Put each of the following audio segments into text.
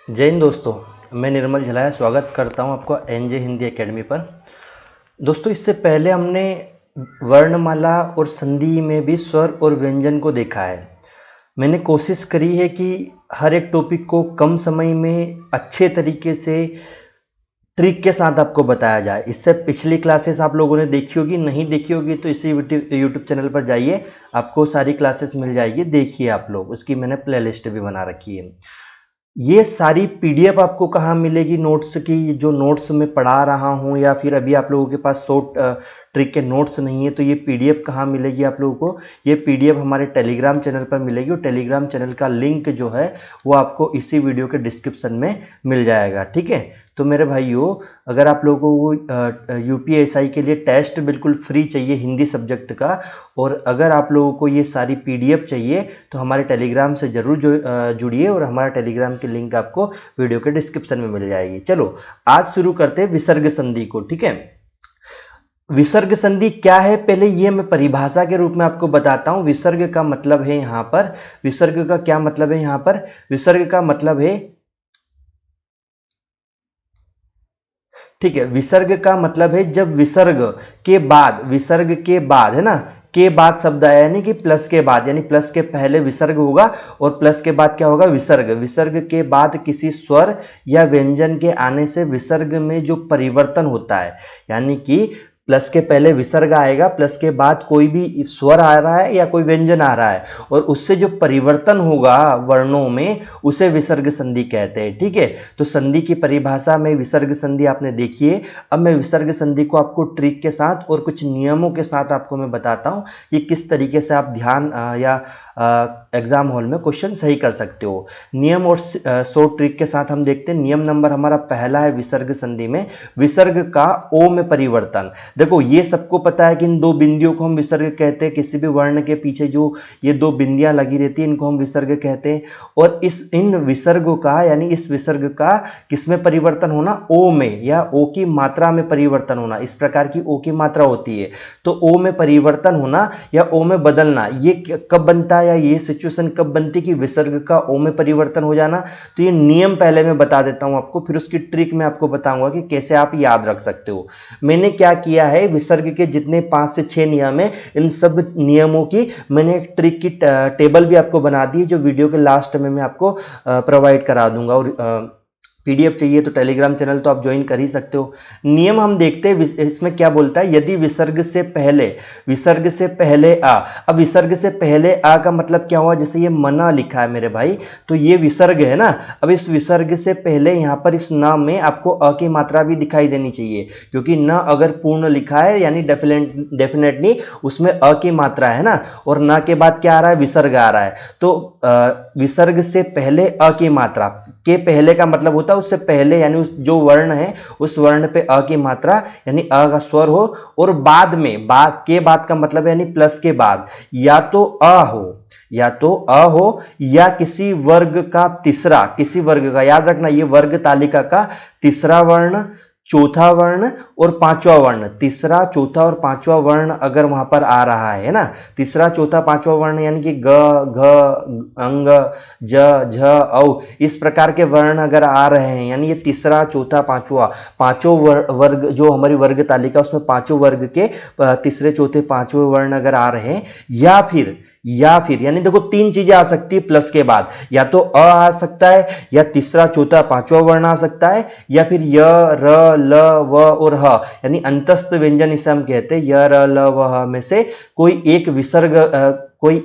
जय हिंद दोस्तों। मैं निर्मल झलाया स्वागत करता हूं आपको एनजे हिंदी एकेडमी पर। दोस्तों, इससे पहले हमने वर्णमाला और संधि में भी स्वर और व्यंजन को देखा है। मैंने कोशिश करी है कि हर एक टॉपिक को कम समय में अच्छे तरीके से ट्रिक के साथ आपको बताया जाए। इससे पिछली क्लासेस आप लोगों ने देखी होगी, नहीं देखी होगी तो इसी यूट्यूब चैनल पर जाइए, आपको सारी क्लासेस मिल जाएगी, देखिए आप लोग। उसकी मैंने प्लेलिस्ट भी बना रखी है। ये सारी पीडीएफ आपको कहाँ मिलेगी नोट्स की, जो नोट्स में पढ़ा रहा हूँ, या फिर अभी आप लोगों के पास शॉर्ट ट्रिक के नोट्स नहीं है तो ये पीडीएफ कहाँ मिलेगी आप लोगों को? ये पीडीएफ हमारे टेलीग्राम चैनल पर मिलेगी और टेलीग्राम चैनल का लिंक जो है वो आपको इसी वीडियो के डिस्क्रिप्शन में मिल जाएगा। ठीक है, तो मेरे भाइयों, अगर आप लोगों को यूपीएसआई के लिए टेस्ट बिल्कुल फ्री चाहिए हिंदी सब्जेक्ट का, और अगर आप लोगों को ये सारी पीडीएफ चाहिए तो हमारे टेलीग्राम से ज़रूर जुड़िए, और हमारा टेलीग्राम की लिंक आपको वीडियो के डिस्क्रिप्शन में मिल जाएगी। चलो आज शुरू करते हैं विसर्ग संधि को। ठीक है, विसर्ग संधि क्या है, पहले ये मैं परिभाषा के रूप में आपको बताता हूँ। विसर्ग का मतलब है यहाँ पर, विसर्ग का क्या मतलब है यहाँ पर? विसर्ग का मतलब है, ठीक है, विसर्ग का मतलब है जब विसर्ग के बाद है ना, के बाद शब्द आया, यानी कि प्लस के बाद, यानी प्लस के पहले विसर्ग होगा और प्लस के बाद क्या होगा? विसर्ग। विसर्ग के बाद किसी स्वर या व्यंजन के आने से विसर्ग में जो परिवर्तन होता है, यानी कि प्लस के पहले विसर्ग आएगा, प्लस के बाद कोई भी स्वर आ रहा है या कोई व्यंजन आ रहा है, और उससे जो परिवर्तन होगा वर्णों में, उसे विसर्ग संधि कहते हैं। ठीक है, तो संधि की परिभाषा में विसर्ग संधि आपने देखी है। अब मैं विसर्ग संधि को आपको ट्रिक के साथ और कुछ नियमों के साथ आपको मैं बताता हूँ कि किस तरीके से आप ध्यान या एग्जाम हॉल में क्वेश्चन सही कर सकते हो। नियम और शॉर्ट ट्रिक के साथ हम देखते हैं। नियम नंबर हमारा पहला है विसर्ग संधि में विसर्ग का ओ में परिवर्तन। देखो, ये सबको पता है कि इन दो बिंदियों को हम विसर्ग कहते हैं। किसी भी वर्ण के पीछे जो ये दो बिंदियां लगी रहती है, इनको हम विसर्ग कहते हैं। और इन विसर्गों का, यानी इस विसर्ग का किसमें परिवर्तन होना? ओ में, या ओ की मात्रा में परिवर्तन होना। इस प्रकार की ओ की मात्रा होती है, तो ओ में परिवर्तन होना या ओ में बदलना, ये कब बनता है, या ये सिचुएशन कब बनती कि विसर्ग का ओ में परिवर्तन हो जाना? तो ये नियम पहले मैं बता देता हूं आपको, फिर उसकी ट्रिक मैं आपको बताऊंगा कि कैसे आप याद रख सकते हो। मैंने क्या किया है, विसर्ग के जितने 5 से 6 नियम है, इन सब नियमों की मैंने एक ट्रिक की टेबल भी आपको बना दी है, जो वीडियो के लास्ट में मैं आपको प्रोवाइड करा दूंगा। और पीडीएफ चाहिए तो टेलीग्राम चैनल तो आप ज्वाइन कर ही सकते हो। नियम हम देखते हैं, इसमें क्या बोलता है, यदि विसर्ग से पहले आ। अब विसर्ग से पहले आ का मतलब क्या हुआ? जैसे ये मना लिखा है मेरे भाई, तो ये विसर्ग है ना। अब इस विसर्ग से पहले यहाँ पर इस न में आपको अ की मात्रा भी दिखाई देनी चाहिए, क्योंकि न अगर पूर्ण लिखा है यानी डेफिनेटली उसमें अ की मात्रा है ना, और न के बाद क्या आ रहा है? विसर्ग आ रहा है। तो विसर्ग से पहले अ की मात्रा, के पहले का मतलब होता है उससे पहले, यानी उस जो वर्ण है उस वर्ण पे अ की मात्रा यानी अ का स्वर हो, और बाद में, बाद का मतलब यानी प्लस के बाद या तो अ हो या किसी वर्ग का तीसरा, किसी वर्ग का, याद रखना ये वर्ग तालिका का तीसरा वर्ण, चौथा वर्ण और पांचवा वर्ण, तीसरा चौथा और पांचवा वर्ण अगर वहां पर आ रहा है ना, तीसरा चौथा पांचवा वर्ण यानी कि ग, घ, अंग, ज, झ, औ, इस प्रकार के वर्ण अगर आ रहे हैं, यानी ये तीसरा चौथा पांचवा, पांचों वर्ग जो हमारी वर्ग तालिका उसमें पांचों वर्ग के तीसरे चौथे पांचवें वर्ण अगर आ रहे हैं, या फिर यानी देखो 3 चीजें आ सकती है प्लस के बाद, या तो अ आ सकता है, या तीसरा चौथा पांचवा वर्ण आ सकता है, या फिर य, र, ल, व और ह, यानी अंतस्थ व्यंजन इसे हम कहते हैं। य, र, ल, व, ह में से कोई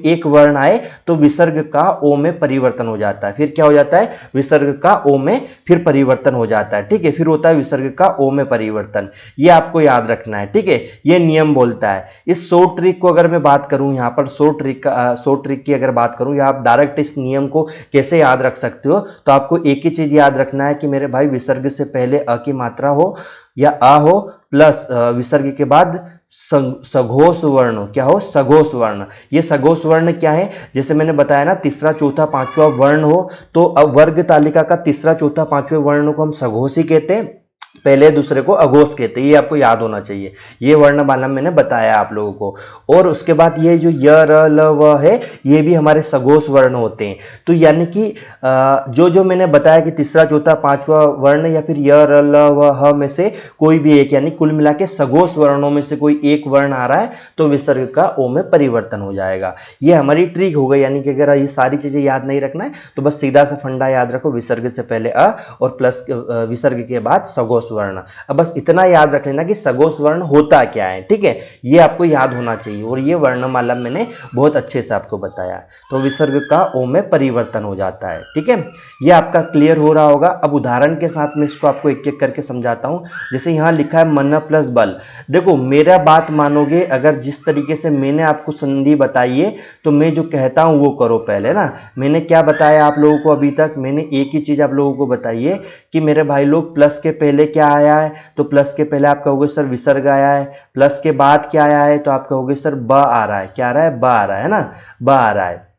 एक वर्ण आए तो विसर्ग का ओ में परिवर्तन हो जाता है। फिर क्या हो जाता है? विसर्ग का ओ में फिर परिवर्तन हो जाता है। ठीक है, फिर होता है विसर्ग का ओ में परिवर्तन। ये आपको याद रखना है। ठीक है, ये नियम बोलता है। इस शॉर्ट ट्रिक को अगर मैं बात करूं, यहाँ पर शॉर्ट ट्रिक की अगर बात करूं, या आप डायरेक्ट इस नियम को कैसे याद रख सकते हो, तो आपको एक ही चीज याद रखना है कि मेरे भाई विसर्ग से पहले अ की मात्रा हो या आ हो, प्लस विसर्ग के बाद सघोष वर्ण, क्या हो? सघोष वर्ण। ये सघोष वर्ण क्या है? जैसे मैंने बताया ना, तीसरा चौथा पांचवा वर्ण हो, तो अब वर्ग तालिका का तीसरा चौथा पांचवें वर्ण को हम सघोष ही कहते हैं। पहले दूसरे को अघोष कहते हैं, ये आपको याद होना चाहिए। ये वर्णमाला मैंने बताया आप लोगों को। और उसके बाद ये जो य र ल व है, ये भी हमारे सघोष वर्ण होते हैं। तो यानी कि जो जो मैंने बताया कि तीसरा चौथा पांचवा वर्ण या फिर य र ल व ह में से कोई भी एक, यानी कुल मिला के सघोष वर्णों में से कोई एक वर्ण आ रहा है तो विसर्ग का ओ में परिवर्तन हो जाएगा। ये हमारी ट्रिक हो गई। यानी कि अगर ये सारी चीजें याद नहीं रखना है तो बस सीधा सा फंडा याद रखो, विसर्ग से पहले अ और प्लस विसर्ग के बाद सघोष वर्ण। अब बस इतना याद रख लेना कि सघोष वर्ण होता क्या है, ठीक है, ये आपको याद होना चाहिए। और ये वर्णमाला मैंने बहुत अच्छे से आपको बताया। तो विसर्ग का ओ में परिवर्तन हो जाता है, ठीक है, ये आपका क्लियर हो रहा होगा। अब उदाहरण के साथ में इसको आपको एक एक करके समझाता हूं। जैसे यहां लिखा है मन प्लस बल। देखो मेरा बात मानोगे, अगर जिस तरीके से मैंने आपको संधि बताई है तो मैं जो कहता हूं वो करो पहले ना। मैंने क्या बताया आप लोगों को अभी तक? मैंने एक ही चीज आप लोगों को बताई है कि मेरे भाई लोग प्लस के पहले क्या आया है, तो प्लस के पहले आप कहोगे सर विसर्ग आया है। प्लस के बाद क्या आया है, तो आप कहोगे सर ब आ रहा है। क्या आ रहा है? ब आ रहा है ना, ब आ रहा है,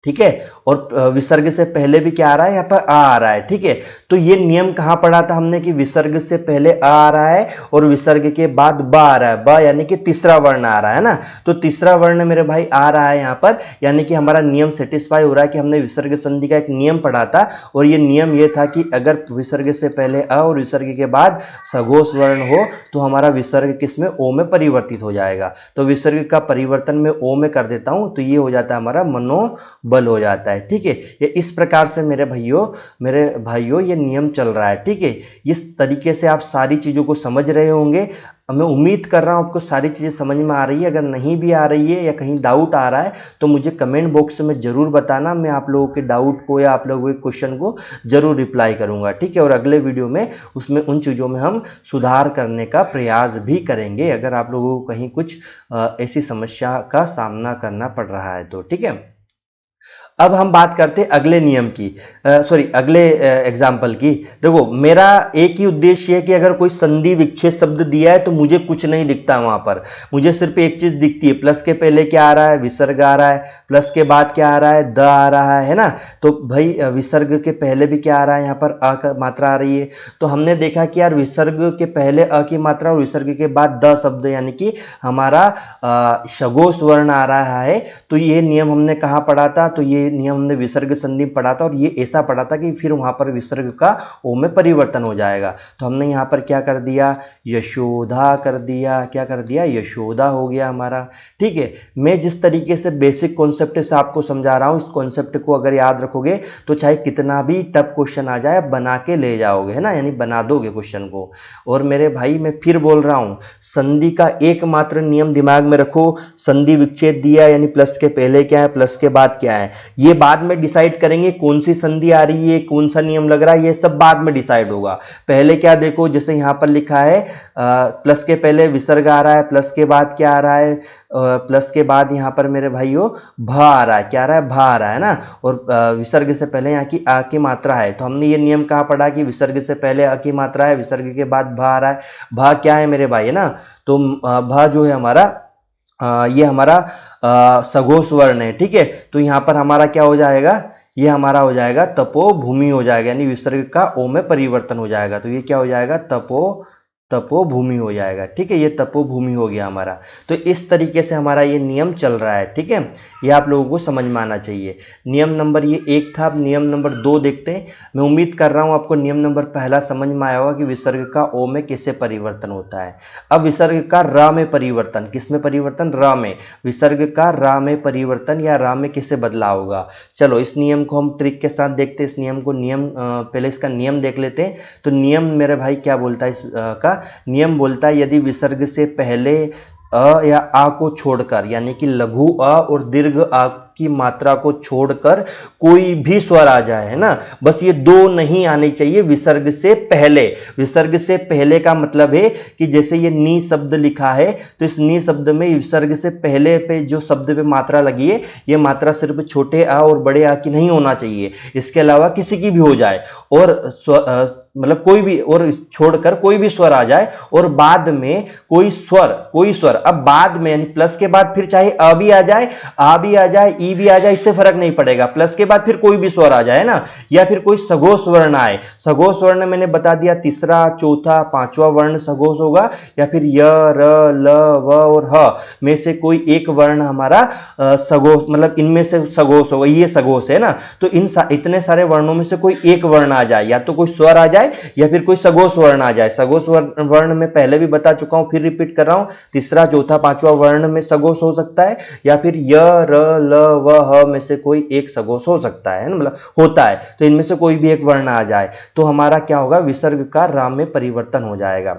ठीक है। और विसर्ग से पहले भी क्या आ रहा है, यहाँ पर आ रहा है, ठीक है। तो ये नियम कहाँ पढ़ा था हमने कि विसर्ग से पहले आ रहा है और विसर्ग के बाद ब आ रहा है। ब यानी कि तीसरा वर्ण आ रहा है ना, तो तीसरा वर्ण मेरे भाई आ रहा है यहाँ पर, यानी कि हमारा नियम सेटिस्फाई हो रहा है कि हमने विसर्ग संधि का एक नियम पढ़ा था। और ये नियम ये था कि अगर विसर्ग से पहले अ और विसर्ग के बाद सघोष वर्ण हो तो हमारा विसर्ग किसमें? ओ में परिवर्तित हो जाएगा। तो विसर्ग का परिवर्तन मैं ओ में कर देता हूं तो ये हो जाता है हमारा मनोबल हो जाता है, ठीक है। ये इस प्रकार से मेरे भाइयों ये नियम चल रहा है, ठीक है। इस तरीके से आप सारी चीजों को समझ रहे होंगे। मैं उम्मीद कर रहा हूं आपको सारी चीजें समझ में आ रही है। अगर नहीं भी आ रही है या कहीं डाउट आ रहा है तो मुझे कमेंट बॉक्स में जरूर बताना। मैं आप लोगों के डाउट को या आप लोगों के क्वेश्चन को जरूर रिप्लाई करूंगा, ठीक है। और अगले वीडियो में उसमें उन चीज़ों में हम सुधार करने का प्रयास भी करेंगे, अगर आप लोगों को कहीं कुछ ऐसी समस्या का सामना करना पड़ रहा है तो, ठीक है। अब हम बात करते हैं अगले नियम की, अगले एग्जाम्पल की। देखो मेरा एक ही उद्देश्य है कि अगर कोई संधि विच्छेद शब्द दिया है तो मुझे कुछ नहीं दिखता वहां पर, मुझे सिर्फ एक चीज दिखती है, प्लस के पहले क्या आ रहा है? विसर्ग आ रहा है। प्लस के बाद क्या आ रहा है? द आ रहा है ना। तो भाई विसर्ग के पहले भी क्या आ रहा है? यहाँ पर अ का मात्रा आ रही है। तो हमने देखा कि यार विसर्ग के पहले अ की मात्रा और विसर्ग के बाद द शब्द यानी कि हमारा सघोष वर्ण आ रहा है। तो ये नियम हमने कहाँ पढ़ा था? तो ये नियम हमने विसर्ग संधि पढ़ा था और ये ऐसा पढ़ा था कि फिर वहां पर विसर्ग का ओ में परिवर्तन हो जाएगा। तो हमने यहाँ पर क्या कर दिया? यशोदा कर दिया। क्या कर दिया? यशोदा हो गया हमारा, ठीक है। मैं जिस तरीके से बेसिक कॉन्सेप्ट से आपको समझा रहा हूं, इस कॉन्सेप्ट को अगर याद रखोगे तो चाहे कितना भी टफ क्वेश्चन आ जाए बना के ले जाओगे, है ना, यानी बना दोगे क्वेश्चन को। और मेरे भाई मैं फिर बोल रहा हूं, संधि का एकमात्र नियम दिमाग में रखो, संधि विच्छेद दिया यानी प्लस के पहले क्या है, प्लस के बाद क्या है, ये बाद में डिसाइड करेंगे। कौन सी संधि आ रही है, कौन सा नियम लग रहा है, ये सब बाद में डिसाइड होगा। पहले क्या देखो, जैसे यहां पर लिखा है प्लस के पहले विसर्ग आ रहा है, प्लस के बाद क्या आ रहा है, प्लस के बाद यहाँ पर मेरे भाइयों भ आ रहा है। क्या आ रहा है? भ आ रहा है ना। और विसर्ग से पहले यहाँ की आ की मात्रा है। तो हमने ये नियम कहाँ पढ़ा कि विसर्ग से पहले अ की मात्रा है, विसर्ग के बाद भ आ रहा है। भ क्या है मेरे भाई, है ना। तो भ जो है हमारा ये हमारा सघोष वर्ण है, ठीक है। तो यहाँ पर हमारा क्या हो जाएगा? ये हमारा हो जाएगा तपोभूमि हो जाएगा, यानी विसर्ग का ओ में परिवर्तन हो जाएगा। तो ये क्या हो जाएगा? तपोभूमि हो जाएगा, ठीक है। ये तपोभूमि हो गया हमारा। तो इस तरीके से हमारा ये नियम चल रहा है, ठीक है। ये आप लोगों को समझ में आना चाहिए। नियम नंबर ये एक था। अब नियम नंबर 2 देखते हैं। मैं उम्मीद कर रहा हूं आपको नियम नंबर पहला समझ में आया होगा कि विसर्ग का ओ में कैसे परिवर्तन होता है। अब विसर्ग का र में परिवर्तन, किस में परिवर्तन? र में। विसर्ग का र में परिवर्तन या र में कैसे बदलाव होगा? चलो इस नियम को हम ट्रिक के साथ देखते हैं। इस नियम को पहले इसका नियम देख लेते हैं। तो नियम मेरे भाई क्या बोलता है? इसका नियम बोलता है यदि विसर्ग से पहले अ या आ को छोड़कर, यानी कि लघु अ और दीर्घ आ की मात्रा को छोड़कर कोई भी स्वर आ जाए, है ना, बस ये दो नहीं आने चाहिए विसर्ग से पहले। विसर्ग से पहले का मतलब है कि जैसे ये नी शब्द लिखा है तो इस नी शब्द में विसर्ग से पहले पे जो शब्द पे मात्रा लगी है ये मात्रा सिर्फ छोटे आ और बड़े आ की नहीं होना चाहिए, इसके अलावा किसी की भी हो जाए। और मतलब कोई भी और छोड़कर कोई भी स्वर आ जाए और बाद में कोई स्वर अब बाद में यानी प्लस के बाद फिर चाहे अ भी आ जाए, आ भी आ जाए, ई भी आ जाए, इससे फर्क नहीं पड़ेगा। प्लस के बाद फिर कोई भी स्वर आ जाए ना, या फिर कोई सघोष वर्ण आए। सघोष वर्ण मैंने बता दिया, तीसरा, चौथा, पांचवा वर्ण सघोष होगा, या फिर य, र, ल, व और ह में से कोई एक वर्ण हमारा सघोष, मतलब इनमें से सघोष होगा, ये सघोष है ना। तो इतने सारे वर्णों में से कोई एक वर्ण आ जाए, या तो कोई स्वर आ जाए या फिर कोई सघोष वर्ण आ जाए। सघोष वर्ण में पहले भी बता चुका हूं, फिर रिपीट कर रहा हूं, तीसरा, चौथा, पांचवा वर्ण में सघोष हो सकता है, या फिर य, र, ल, व, ह में से कोई एक सघोष हो सकता है ना, मतलब होता है। तो इनमें से कोई भी एक वर्ण आ जाए तो हमारा क्या होगा, विसर्ग का राम में परिवर्तन हो जाएगा।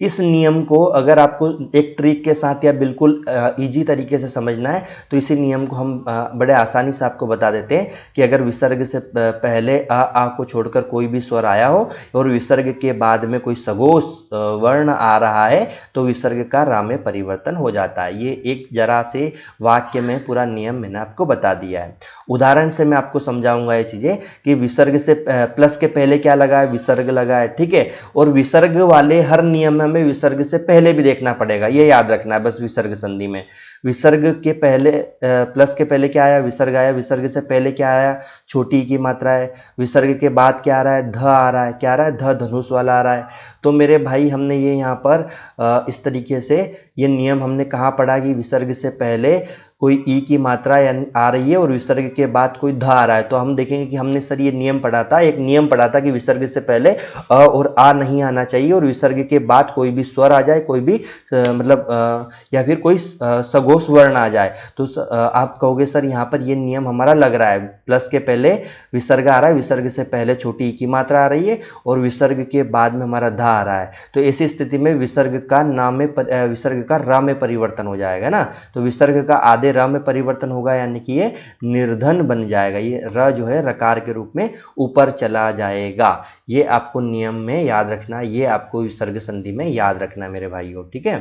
इस नियम को अगर आपको एक ट्रिक के साथ या बिल्कुल इजी तरीके से समझना है तो इसी नियम को हम बड़े आसानी से आपको बता देते हैं कि अगर विसर्ग से पहले आ को छोड़कर कोई भी स्वर आया हो और विसर्ग के बाद में कोई सघोष वर्ण आ रहा है तो विसर्ग का रा में परिवर्तन हो जाता है। ये एक जरा से वाक्य में पूरा नियम मैंने आपको बता दिया है। उदाहरण से मैं आपको समझाऊंगा ये चीज़ें कि विसर्ग से प्लस के पहले क्या लगा है, विसर्ग लगा है, ठीक है। और विसर्ग वाले हर नियम में हमें विसर्ग से पहले भी देखना पड़ेगा, ये याद रखना है बस। विसर्ग संधि में विसर्ग के पहले प्लस के पहले क्या आया, विसर्ग आया। विसर्ग से पहले क्या आया, छोटी की मात्रा है। विसर्ग के बाद क्या आ रहा है, ध आ रहा है। क्या आ रहा है, ध धनुष वाला आ रहा है। तो मेरे भाई हमने ये यहाँ पर इस तरीके से ये नियम हमने कहाँ पढ़ा कि विसर्ग से पहले कोई ई की मात्रा यानी आ रही है और विसर्ग के बाद कोई ध आ रहा है। तो हम देखेंगे कि हमने सर ये नियम पढ़ा था, एक नियम पढ़ा था कि विसर्ग से पहले अ और आ नहीं आना चाहिए और विसर्ग के बाद कोई भी स्वर आ जाए, कोई भी या फिर कोई सघोष वर्ण आ जाए। तो आप कहोगे सर यहाँ पर ये नियम हमारा लग रहा है, प्लस के पहले विसर्ग आ रहा है, विसर्ग से पहले छोटी ई की मात्रा आ रही है और विसर्ग के बाद में हमारा ध आ रहा है। तो ऐसी स्थिति में विसर्ग का विसर्ग का रा में परिवर्तन हो जाएगा ना। तो विसर्ग का आधे र में परिवर्तन होगा, यानी कि ये निर्धन बन जाएगा। ये र जो है रकार के रूप में ऊपर चला जाएगा। ये आपको नियम में याद रखना है, ये आपको विसर्ग संधि में याद रखना है मेरे भाइयों, ठीक है।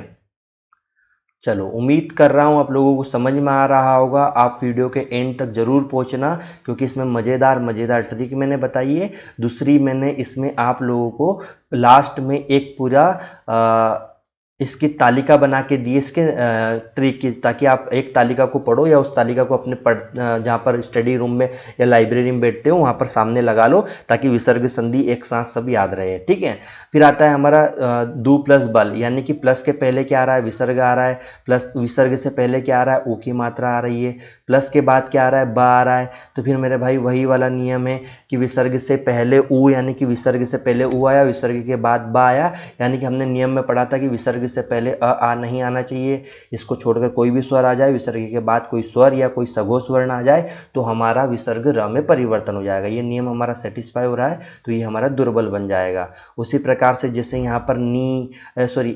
चलो, उम्मीद कर रहा हूँ आप लोगों को समझ में आ रहा होगा। आप वीडियो के एंड तक ज़रूर पहुँचना क्योंकि इसमें मज़ेदार ट्रिक मैंने बताई है। दूसरी मैंने इसमें आप लोगों को लास्ट में एक पूरा इसकी तालिका बना के दी इसके ट्रिक की, ताकि आप एक तालिका को पढ़ो या उस तालिका को अपने जहाँ पर स्टडी रूम में या लाइब्रेरी में बैठते हो वहाँ पर सामने लगा लो, ताकि विसर्ग संधि एक साथ सब याद रहे, ठीक है। फिर आता है हमारा दू प्लस बल, यानी कि प्लस के पहले क्या आ रहा है, विसर्ग आ रहा है, प्लस विसर्ग से पहले क्या आ रहा है, ऊ की मात्रा आ रही है, प्लस के बाद क्या आ रहा है, ब आ रहा है। तो फिर मेरे भाई वही वाला नियम है कि विसर्ग से पहले ऊ, यानी कि विसर्ग से पहले ऊ आया, विसर्ग के बाद ब आया, यानी कि हमने नियम में पढ़ा था कि विसर्ग से पहले आ नहीं आना चाहिए। इसको छोड़कर कोई भी स्वर आ जाए, विसर्ग के बाद कोई स्वर या कोई सघोष वर्ण आ जाए तो हमारा विसर्ग र में परिवर्तन हो जाएगा। ये नियम हमारा सेटिस्फाई हो रहा है तो ये हमारा दुर्बल बन जाएगा। उसी प्रकार से जैसे यहाँ पर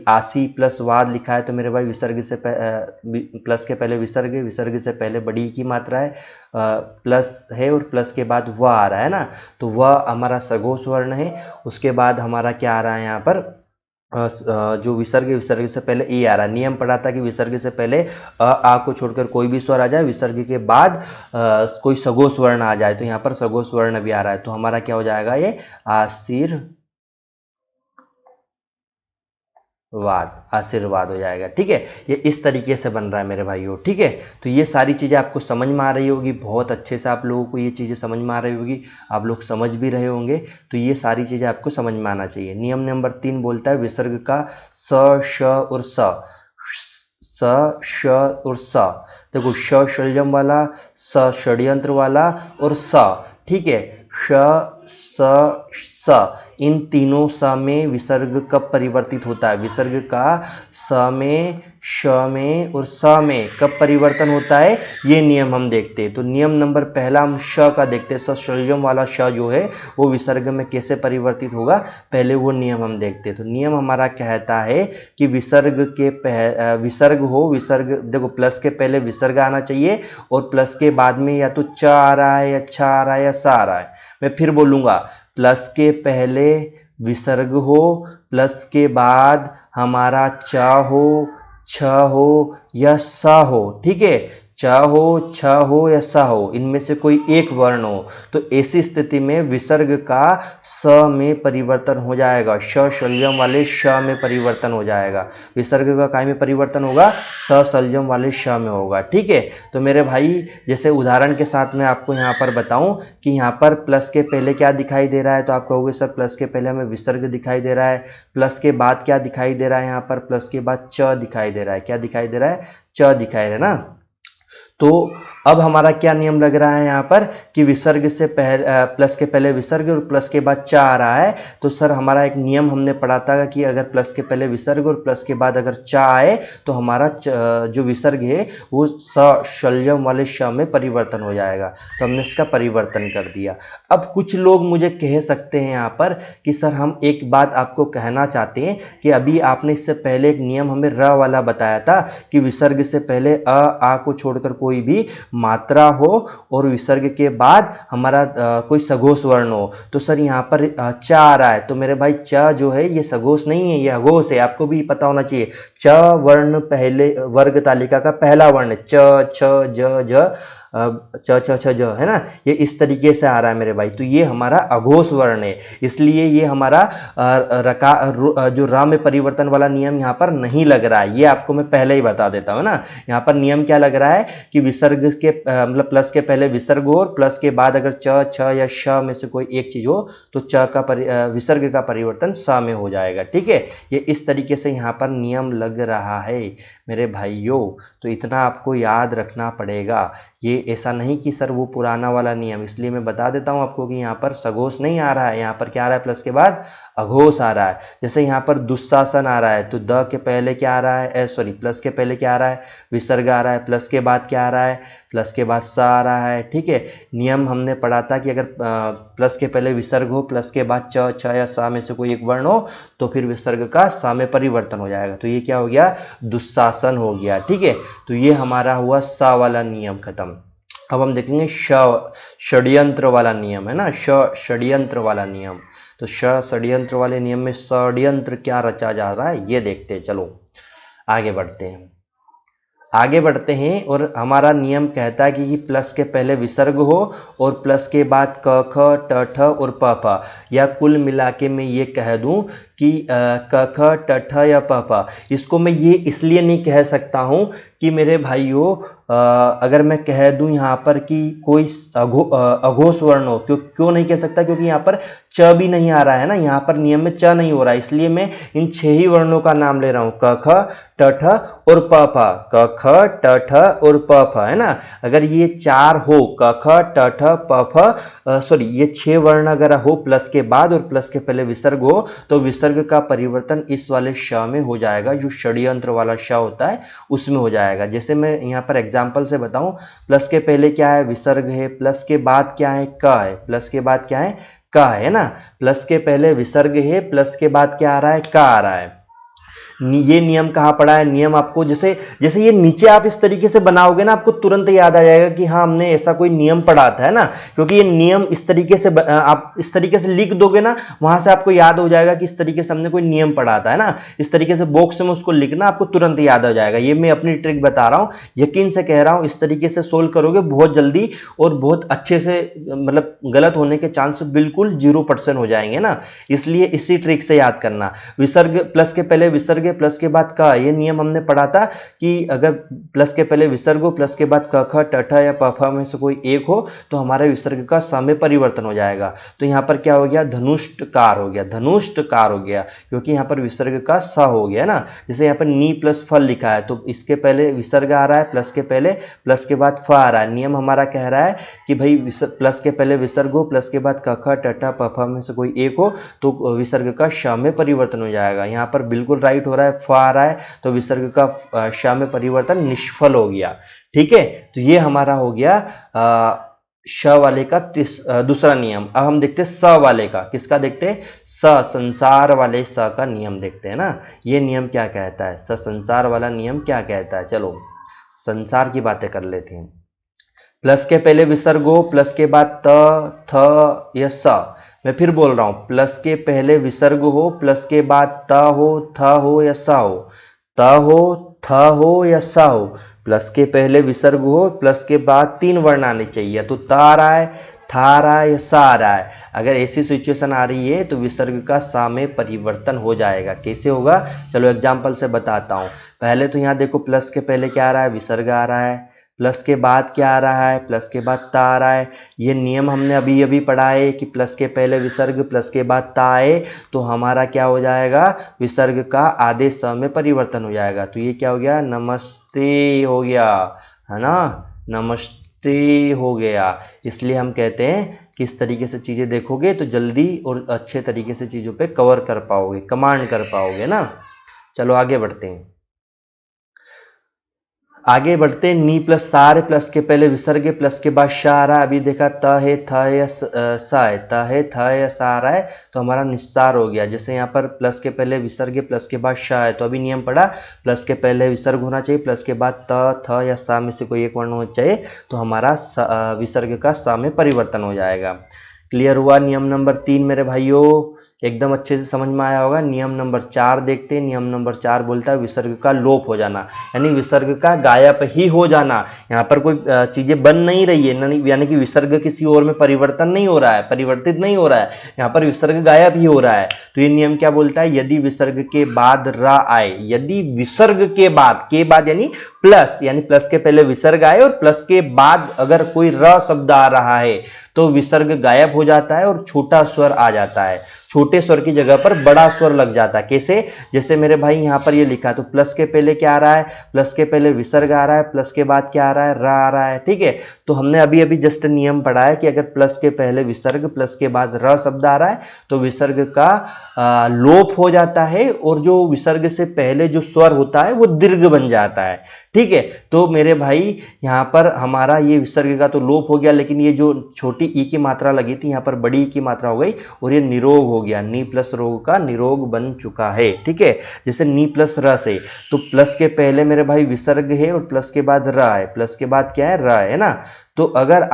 आसी प्लस वाद लिखा है तो मेरे भाई विसर्ग से प्लस के पहले विसर्ग, विसर्ग से पहले बड़ी की मात्रा है, प्लस है और प्लस के बाद वह आ रहा है ना, तो वह हमारा सघोष वर्ण है। उसके बाद हमारा क्या आ रहा है यहाँ पर जो विसर्ग से पहले ए आ रहा है। नियम पढ़ा था कि विसर्ग से पहले आ को छोड़कर कोई भी स्वर आ जाए, विसर्ग के बाद कोई सघोष वर्ण आ जाए, तो यहाँ पर सघोष वर्ण भी आ रहा है। तो हमारा क्या हो जाएगा, ये आशीर्वाद हो जाएगा, ठीक है। ये इस तरीके से बन रहा है मेरे भाइयों, ठीक है। तो ये सारी चीज़ें आपको समझ में आ रही होगी, बहुत अच्छे से आप लोगों को ये चीज़ें समझ में आ रही होगी, आप लोग समझ भी रहे होंगे। तो ये सारी चीज़ें आपको समझ में आना चाहिए। नियम नंबर 3 बोलता है विसर्ग का स, श और श और स। देखो, श षड्यंत्र वाला, स षड्यंत्र वाला और स, ठीक है। स इन तीनों स में विसर्ग कब परिवर्तित होता है, विसर्ग का स में, श में और स में कब परिवर्तन होता है, ये नियम हम देखते हैं। तो नियम नंबर पहला हम श का देखते हैं। षड्यंत्र वाला श जो है वो विसर्ग में कैसे परिवर्तित होगा, पहले वो नियम हम देखते हैं। तो नियम हमारा कहता है कि विसर्ग देखो, प्लस के पहले विसर्ग आना चाहिए और प्लस के बाद में या तो च आ रहा है या छ आ रहा है या सा आ रहा है। मैं फिर बोलूँगा, प्लस के पहले विसर्ग हो, प्लस के बाद हमारा च हो, छ हो या सा हो, ठीक है। च हो, छ हो या स हो, इनमें से कोई एक वर्ण हो, तो ऐसी स्थिति में विसर्ग का स में परिवर्तन हो जाएगा, श शलजम वाले श में परिवर्तन हो जाएगा। विसर्ग का काय में परिवर्तन होगा, स शलजम वाले श में होगा। ठीक है, तो मेरे भाई जैसे उदाहरण के साथ मैं आपको यहाँ पर बताऊं कि यहाँ पर प्लस के पहले क्या दिखाई दे रहा है, तो आप कहोगे सर प्लस के पहले हमें विसर्ग दिखाई दे रहा है, प्लस के बाद क्या दिखाई दे रहा है, यहाँ पर प्लस के बाद च दिखाई दे रहा है। क्या दिखाई दे रहा है, च दिखाई दे रहा है ना। तो अब हमारा क्या नियम लग रहा है यहाँ पर कि विसर्ग से पहले प्लस के पहले विसर्ग और प्लस के बाद च आ रहा है, तो सर हमारा एक नियम हमने पढ़ा था कि अगर प्लस के पहले विसर्ग और प्लस के बाद अगर च आए तो हमारा जो विसर्ग है वो स शलजम वाले श में परिवर्तन हो जाएगा। तो हमने इसका परिवर्तन कर दिया। अब कुछ लोग मुझे कह सकते हैं यहाँ पर कि सर हम एक बात आपको कहना चाहते हैं कि अभी आपने इससे पहले एक नियम हमें र वाला बताया था कि विसर्ग से पहले आ को छोड़कर कोई भी मात्रा हो और विसर्ग के बाद हमारा कोई सघोष वर्ण हो। तो सर यहाँ पर च आ रहा है, तो मेरे भाई च जो है ये सघोष नहीं है, ये अघोष है, आपको भी पता होना चाहिए। च वर्ण पहले वर्ग तालिका का पहला वर्ण च छ ज ज च छ छ ज है ना, ये इस तरीके से आ रहा है मेरे भाई। तो ये हमारा अघोष वर्ण है, इसलिए ये हमारा जो रा में परिवर्तन वाला नियम यहाँ पर नहीं लग रहा है। ये आपको मैं पहले ही बता देता हूँ ना। यहाँ पर नियम क्या लग रहा है कि विसर्ग के मतलब प्लस के पहले विसर्ग हो और प्लस के बाद अगर च छ या श में से कोई एक चीज हो तो च का विसर्ग का परिवर्तन स में हो जाएगा। ठीक है, ये इस तरीके से यहाँ पर नियम लग रहा है मेरे भाइयों। तो इतना आपको याद रखना पड़ेगा। ये ऐसा नहीं कि सर वो पुराना वाला नियम, इसलिए मैं बता देता हूँ आपको कि यहाँ पर सघोष नहीं आ रहा है, यहाँ पर क्या आ रहा है, प्लस के बाद अघोष आ रहा है। जैसे यहाँ पर दुशासन आ रहा है तो द के पहले क्या आ रहा है, सॉरी प्लस के पहले क्या आ रहा है, विसर्ग आ रहा है, प्लस के बाद क्या आ रहा है, प्लस के बाद स आ रहा है। ठीक है, नियम हमने पढ़ा था कि अगर प्लस के पहले विसर्ग हो, प्लस के बाद च छ या स में से कोई एक वर्ण हो तो फिर विसर्ग का स में परिवर्तन हो जाएगा। तो ये क्या हो गया, दुशासन हो गया। ठीक है, तो ये हमारा हुआ स वाला नियम खत्म। अब हम देखेंगे षड्यंत्र वाला नियम है ना, षड्यंत्र वाला नियम। तो षड्यंत्र वाले नियम में षड्यंत्र क्या रचा जा रहा है ये देखते हैं। चलो आगे बढ़ते हैं और हमारा नियम कहता है कि प्लस के पहले विसर्ग हो और प्लस के बाद क ख ट ठ और प फ, या कुल मिला के मैं ये कह दूं कि क ख ट ठ या प फ, इसको मैं ये इसलिए नहीं कह सकता हूं कि मेरे भाइयों अगर मैं कह दूं यहाँ पर कि कोई अघोष वर्ण हो, क्यों नहीं कह सकता, क्योंकि यहाँ पर च भी नहीं आ रहा है ना, यहाँ पर नियम में च नहीं हो रहा है, इसलिए मैं इन 6 ही वर्णों का नाम ले रहा हूँ, क ख ट ठ और प फ, क ख ट ठ और प फ, है ना। अगर ये 4 हो, क ख ट ठ प फ, सॉरी ये 6 वर्ण अगर हो प्लस के बाद और प्लस के पहले विसर्ग हो तो विसर्ग का परिवर्तन इस वाले श में हो जाएगा, जो षड्यंत्र वाला श होता है उसमें हो जाएगा। जैसे मैं यहाँ पर एग्जाम्पल से बताऊं, प्लस के पहले क्या है, विसर्ग है, प्लस के बाद क्या है, क है, प्लस के बाद क्या है, क है ना, प्लस के पहले विसर्ग है, प्लस के बाद क्या आ रहा है, क आ रहा है। ये नियम कहाँ पड़ा है, नियम आपको जैसे जैसे ये नीचे आप इस तरीके से बनाओगे ना, आपको तुरंत याद आ जाएगा कि हाँ हमने ऐसा कोई नियम पढ़ा था, है ना। क्योंकि ये नियम इस तरीके से आप इस तरीके से लिख दोगे ना, वहां से आपको याद हो जाएगा कि इस तरीके से हमने कोई नियम पढ़ा था, है ना। इस तरीके से बॉक्स में उसको लिखना, आपको तुरंत याद हो जाएगा। ये मैं अपनी ट्रिक बता रहा हूँ, यकीन से कह रहा हूँ, इस तरीके से सोल्व करोगे बहुत जल्दी और बहुत अच्छे से, मतलब गलत होने के चांस बिल्कुल 0% हो जाएंगे ना। इसलिए इसी ट्रिक से याद करना, विसर्ग प्लस के पहले विसर्ग प्लस के बाद का, ये नियम हमने पढ़ा था कि अगर प्लस के पहले विसर्ग हो, प्लस के बाद क ख ट ठ या प फ में से कोई एक हो तो हमारे विसर्ग का स में परिवर्तन हो जाएगा। तो यहाँ पर क्या हो गया, धनुष्टकार हो गया, धनुष्टकार हो गया, क्योंकि यहाँ पर विसर्ग का स हो गया ना। जैसे यहाँ पर नी प्लस फल लिखा है तो इसके पहले विसर्ग आ रहा है, प्लस के पहले प्लस के बाद फ आ रहा है। नियम हमारा कह रहा है कि भाई प्लस के पहले विसर्ग हो, प्लस के बाद क ख ट ठ प फ में से कोई एक हो तो विसर्ग का श में परिवर्तन हो जाएगा। यहाँ पर बिल्कुल राइट हो रहा है, फ आ रहा है तो विसर्ग का श में परिवर्तन निष्फल हो गया। ठीक है, तो ये हमारा हो गया श वाले का दूसरा नियम। अब हम देखते हैं स वाले का, किसका देखते हैं, स संसार वाले स का नियम देखते हैं ना। ये नियम क्या कहता है, स संसार वाला नियम क्या कहता है, चलो संसार की बातें कर लेते हैं। प्लस के पहले विसर्ग हो, प्लस के बाद त थ या स, मैं फिर बोल रहा हूँ, प्लस के पहले विसर्ग हो, प्लस के बाद त हो, थ हो या स हो, त हो, थ हो या स हो, प्लस के पहले विसर्ग हो, प्लस के बाद 3 वर्ण आने चाहिए। तो त आ रहा है, थ आ रहा है या स आ रहा है। अगर ऐसी सिचुएशन आ रही है तो विसर्ग का सा में परिवर्तन हो जाएगा। कैसे होगा, चलो एग्जाम्पल से बताता हूँ। पहले तो यहाँ देखो प्लस के पहले क्या आ रहा है, विसर्ग आ रहा है, प्लस के बाद क्या आ रहा है, प्लस के बाद ता आ रहा है। ये नियम हमने अभी अभी पढ़ा है कि प्लस के पहले विसर्ग, प्लस के बाद ता आए तो हमारा क्या हो जाएगा, विसर्ग का आदेश स में परिवर्तन हो जाएगा। तो ये क्या हो गया, नमस्ते हो गया, है ना, नमस्ते हो गया। इसलिए हम कहते हैं कि इस तरीके से चीज़ें देखोगे तो जल्दी और अच्छे तरीके से चीज़ों पे कवर कर पाओगे, कमांड कर पाओगे ना। चलो आगे बढ़ते हैं। आगे बढ़ते हैं, नी प्लस सारे, प्लस के पहले विसर्ग, प्लस के बाद शा आ रहा है। अभी देखा त है, थ है या सा है, त है, थ है या सा आ रहा है तो हमारा निस्सार हो गया। जैसे यहाँ पर प्लस के पहले विसर्ग, प्लस के बाद शा है, तो अभी नियम पड़ा प्लस के पहले विसर्ग होना चाहिए, प्लस के बाद त, थ या सा में से कोई एक वर्ण होना चाहिए, तो हमारा विसर्ग का सा में परिवर्तन हो जाएगा। क्लियर हुआ नियम नंबर 3 मेरे भाइयों, एकदम अच्छे से समझ में आया होगा। नियम नंबर 4 देखते हैं। नियम नंबर 4 बोलता है विसर्ग का लोप हो जाना, यानी विसर्ग का गायब ही हो जाना। यहाँ पर कोई चीज़ें बन नहीं रही है, यानी कि विसर्ग किसी और में परिवर्तन नहीं हो रहा है, परिवर्तित नहीं हो रहा है, यहाँ पर विसर्ग गायब ही हो रहा है। तो ये नियम क्या बोलता है, यदि विसर्ग के बाद रा आए, यदि विसर्ग के बाद यानी प्लस के पहले विसर्ग आए और प्लस के बाद अगर कोई र शब्द आ रहा है तो विसर्ग गायब हो जाता है और छोटा स्वर आ जाता है। छोटे स्वर की जगह पर बड़ा स्वर लग जाता है। कैसे, जैसे मेरे भाई यहाँ पर ये लिखा, तो प्लस के पहले क्या आ रहा है, प्लस के पहले विसर्ग आ रहा है, प्लस के बाद क्या आ रहा है, रा आ रहा है। ठीक है, तो हमने अभी अभी जस्ट नियम पढ़ा है कि अगर प्लस के पहले विसर्ग, प्लस के बाद र शब्द आ रहा है तो विसर्ग का लोप हो जाता है और जो विसर्ग से पहले जो स्वर होता है वो दीर्घ बन जाता है। ठीक है, तो मेरे भाई यहाँ पर हमारा ये विसर्ग का तो लोप हो गया, लेकिन ये जो छोटी ई की मात्रा लगी थी यहाँ पर बड़ी ई की मात्रा हो गई और ये निरोग हो गया, नी प्लस रोग का निरोग बन चुका है। ठीक है, जैसे नी प्लस र से, तो प्लस के पहले मेरे भाई विसर्ग है और प्लस के बाद र है, प्लस के बाद क्या है, र है ना। तो अगर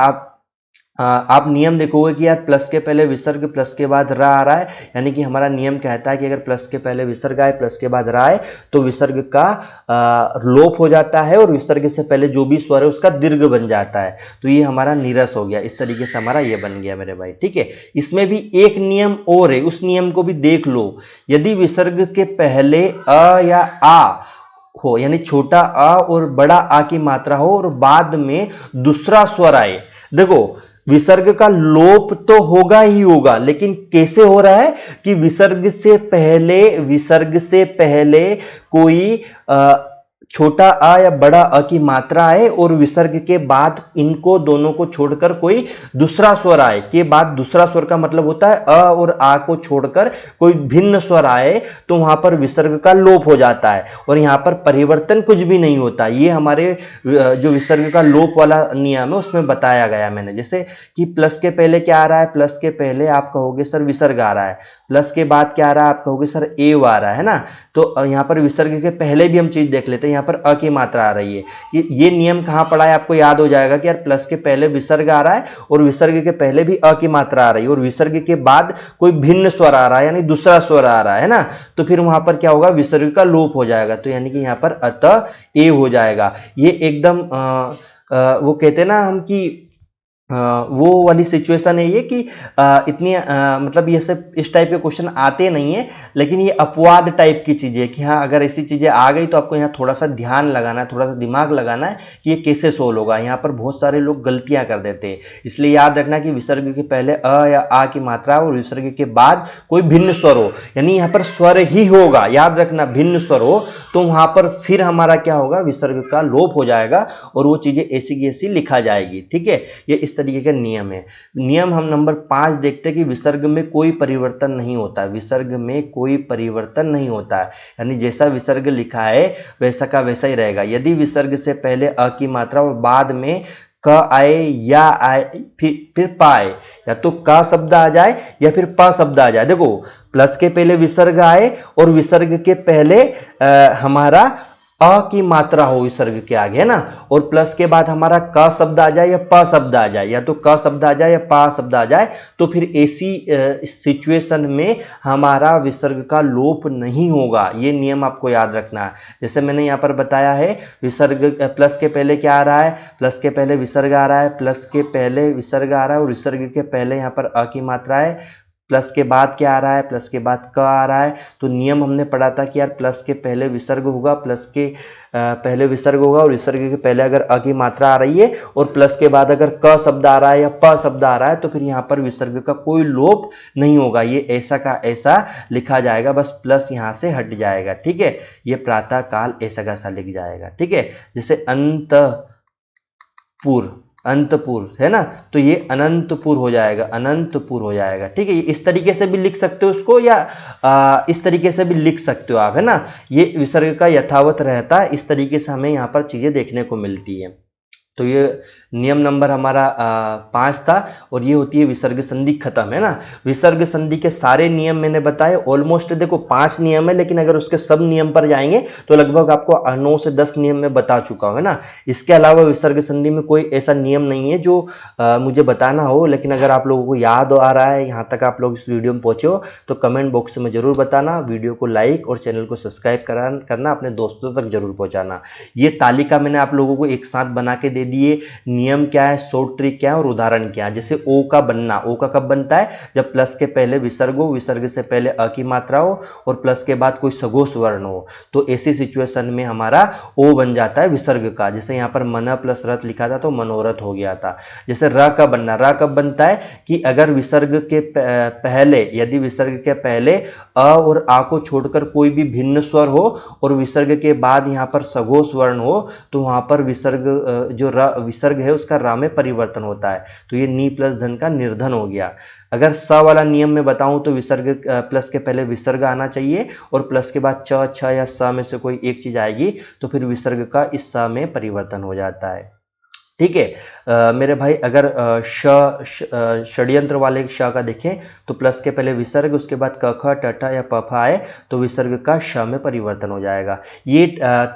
आप नियम देखोगे कि यार प्लस के पहले विसर्ग, प्लस के बाद रा आ रहा है, यानी कि हमारा नियम कहता है कि अगर प्लस के पहले विसर्ग आए, प्लस के बाद रा आए तो विसर्ग का लोप हो जाता है और विसर्ग से पहले जो भी स्वर है उसका दीर्घ बन जाता है। तो ये हमारा नीरस हो गया। इस तरीके से हमारा ये बन गया मेरे भाई। ठीक है, इसमें भी एक नियम और है, उस नियम को भी देख लो। यदि विसर्ग के पहले अ या आ हो, यानी छोटा अ और बड़ा आ की मात्रा हो और बाद में दूसरा स्वर आए, देखो विसर्ग का लोप तो होगा ही होगा, लेकिन कैसे हो रहा है कि विसर्ग से पहले कोई छोटा अ या बड़ा अ की मात्रा आए और विसर्ग के बाद इनको दोनों को छोड़कर कोई दूसरा स्वर आए। के बाद दूसरा स्वर का मतलब होता है अ और आ को छोड़कर कोई भिन्न स्वर आए, तो वहां पर विसर्ग का लोप हो जाता है और यहाँ पर परिवर्तन कुछ भी नहीं होता। ये हमारे जो विसर्ग का लोप वाला नियम है उसमें बताया गया मैंने। जैसे कि प्लस के पहले क्या आ रहा है, प्लस के पहले आप कहोगे सर विसर्ग आ रहा है, प्लस के बाद क्या आ रहा है, आप कहोगे सर एव आ रहा है ना। तो यहाँ पर विसर्ग के पहले भी हम चीज देख लेते हैं, यहाँ पर अ की मात्रा आ रही है। ये नियम कहाँ पढ़ा है, आपको याद हो जाएगा कि यार प्लस के पहले विसर्ग आ रहा है और विसर्ग के पहले भी अ की मात्रा आ रही है और विसर्ग के बाद कोई भिन्न स्वर आ रहा है, यानी दूसरा स्वर आ रहा है ना, तो फिर वहां पर क्या होगा, विसर्ग का लोप हो जाएगा। तो यानी कि यहाँ पर अतः एव हो जाएगा। ये एकदम वो कहते हैं ना हम कि वो वाली सिचुएशन है ये कि इतनी मतलब ये सब इस टाइप के क्वेश्चन आते नहीं है, लेकिन ये अपवाद टाइप की चीज़ें है कि हाँ अगर ऐसी चीज़ें आ गई तो आपको यहाँ थोड़ा सा ध्यान लगाना है, थोड़ा सा दिमाग लगाना है कि ये कैसे सोल्व होगा। यहाँ पर बहुत सारे लोग गलतियाँ कर देते हैं, इसलिए याद रखना कि विसर्ग के पहले अ या आ की मात्रा और विसर्ग के बाद कोई भिन्न स्वर हो, यानी यहाँ पर स्वर ही होगा, याद रखना भिन्न स्वर हो तो वहाँ पर फिर हमारा क्या होगा, विसर्ग का लोप हो जाएगा और वो चीज़ें ऐसी की ऐसी लिखा जाएगी। ठीक है, ये इस तरीके का नियम है। नियम हम नंबर 5 देखते हैं कि विसर्ग में कोई परिवर्तन नहीं होता, विसर्ग में कोई परिवर्तन नहीं होता है, यानी जैसा विसर्ग लिखा है वैसा का वैसा ही रहेगा। यदि विसर्ग से पहले अ की मात्रा और बाद में क आए या आए फिर प आए, या तो क शब्द आ जाए या फिर प शब्द आ जाए। देखो प्लस के पहले विसर्ग आए और विसर्ग के पहले हमारा अ की मात्रा हो विसर्ग के आगे, है ना, और प्लस के बाद हमारा क शब्द आ जाए या प शब्द आ जाए, या तो क शब्द आ जाए या प शब्द आ जाए, तो फिर ऐसी सिचुएशन में हमारा विसर्ग का लोप नहीं होगा। ये नियम आपको याद रखना है। जैसे मैंने यहाँ पर बताया है, विसर्ग प्लस के पहले क्या आ रहा है, प्लस के पहले विसर्ग आ रहा है, प्लस के पहले विसर्ग आ रहा है और विसर्ग के पहले यहाँ पर अ की मात्रा है, प्लस के बाद क्या आ रहा है, प्लस के बाद क आ रहा है। तो नियम हमने पढ़ा था कि यार प्लस के पहले विसर्ग होगा, प्लस के पहले विसर्ग होगा और विसर्ग के पहले अगर अ की मात्रा आ रही है और प्लस के बाद अगर क शब्द आ रहा है या प शब्द आ रहा है, तो फिर यहाँ पर विसर्ग का कोई लोप नहीं होगा। ये ऐसा का ऐसा लिखा जाएगा, बस प्लस यहाँ से हट जाएगा। ठीक है, ये प्रातः काल ऐसा का ऐसा लिख जाएगा। ठीक है, जैसे अंतपुर, अंतपुर है ना, तो ये अनंतपुर हो जाएगा, अनंतपुर हो जाएगा। ठीक है, ये इस तरीके से भी लिख सकते हो उसको, या इस तरीके से भी लिख सकते हो आप, है ना। ये विसर्ग का यथावत रहता है, इस तरीके से हमें यहाँ पर चीज़ें देखने को मिलती है। तो ये नियम नंबर हमारा 5 था, और ये होती है विसर्ग संधि खत्म, है ना। विसर्ग संधि के सारे नियम मैंने बताए, ऑलमोस्ट देखो 5 नियम है, लेकिन अगर उसके सब नियम पर जाएंगे तो लगभग आपको 9 से 10 नियम में बता चुका हूँ, है ना। इसके अलावा विसर्ग संधि में कोई ऐसा नियम नहीं है जो मुझे बताना हो, लेकिन अगर आप लोगों को याद आ रहा है, यहाँ तक आप लोग इस वीडियो में पहुँचे हो, तो कमेंट बॉक्स में ज़रूर बताना। वीडियो को लाइक और चैनल को सब्सक्राइब करना, अपने दोस्तों तक जरूर पहुँचाना। ये तालिका मैंने आप लोगों को एक साथ बना के दे दिए, नियम क्या है, शॉर्ट ट्रिक क्या है और उदाहरण क्या है। जैसे ओ का बनना, ओ का कब बनता है, जब प्लस के पहले विसर्ग हो, विसर्ग से पहले अ की मात्रा हो और प्लस के बाद कोई सघोष वर्ण हो, तो ऐसी सिचुएशन में हमारा ओ बन जाता है विसर्ग का। जैसे यहाँ पर मन प्लस रथ लिखा था तो मनोरथ हो गया था। जैसे र का बनना, र कब बनता है कि अगर विसर्ग के पहले, यदि विसर्ग के पहले अ और आ को छोड़कर कोई भी भिन्न स्वर हो और विसर्ग के बाद यहाँ पर सघोष वर्ण हो, तो वहाँ पर विसर्ग जो विसर्ग है उसका रा में परिवर्तन होता है। तो ये नी प्लस धन का निर्धन हो गया। अगर स वाला नियम में बताऊं तो विसर्ग प्लस के पहले विसर्ग आना चाहिए और प्लस के बाद च, छ या स में से कोई एक चीज आएगी, तो फिर विसर्ग का इस स में परिवर्तन हो जाता है। ठीक है, मेरे भाई, अगर षड्यंत्र वाले श का देखें तो प्लस के पहले विसर्ग, उसके बाद क ख ट ठ या प फ आए तो विसर्ग का श में परिवर्तन हो जाएगा। ये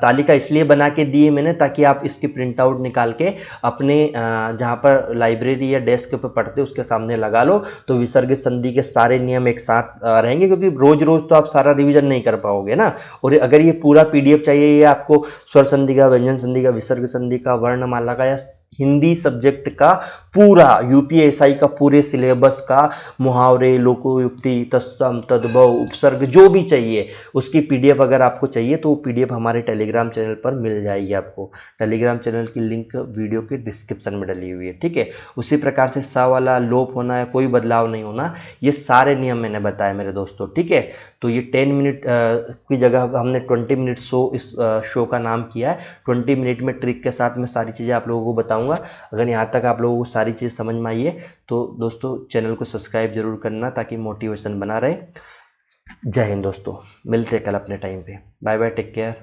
तालिका इसलिए बना के दी है मैंने ताकि आप इसकी प्रिंट आउट निकाल के अपने जहाँ पर लाइब्रेरी या डेस्क पर पढ़ते उसके सामने लगा लो, तो विसर्ग संधि के सारे नियम एक साथ रहेंगे, क्योंकि रोज रोज तो आप सारा रिविजन नहीं कर पाओगे ना। और अगर ये पूरा पीडीएफ चाहिए, ये आपको स्वर संधि का, व्यंजन संधि का, विसर्ग संधि का, वर्णमाला का या हिंदी सब्जेक्ट का पूरा, यूपीएसआई का पूरे सिलेबस का, मुहावरे, लोकोयुक्ति, तत्सम, तद्भव, उपसर्ग, जो भी चाहिए उसकी पीडीएफ अगर आपको चाहिए तो वो पीडीएफ हमारे टेलीग्राम चैनल पर मिल जाएगी। आपको टेलीग्राम चैनल की लिंक वीडियो के डिस्क्रिप्शन में डली हुई है। ठीक है, उसी प्रकार से सा वाला लोप होना है, कोई बदलाव नहीं होना, ये सारे नियम मैंने बताए मेरे दोस्तों। ठीक है, तो ये 10 मिनट की जगह हमने 20 मिनट शो, इस शो का नाम किया है। 20 मिनट में ट्रिक के साथ मैं सारी चीज़ें आप लोगों को बताऊंगा। अगर यहाँ तक आप लोगों को सारी चीज़ समझ में आई है तो दोस्तों चैनल को सब्सक्राइब जरूर करना ताकि मोटिवेशन बना रहे। जय हिंद दोस्तों, मिलते हैं कल अपने टाइम पे। Bye bye, take care.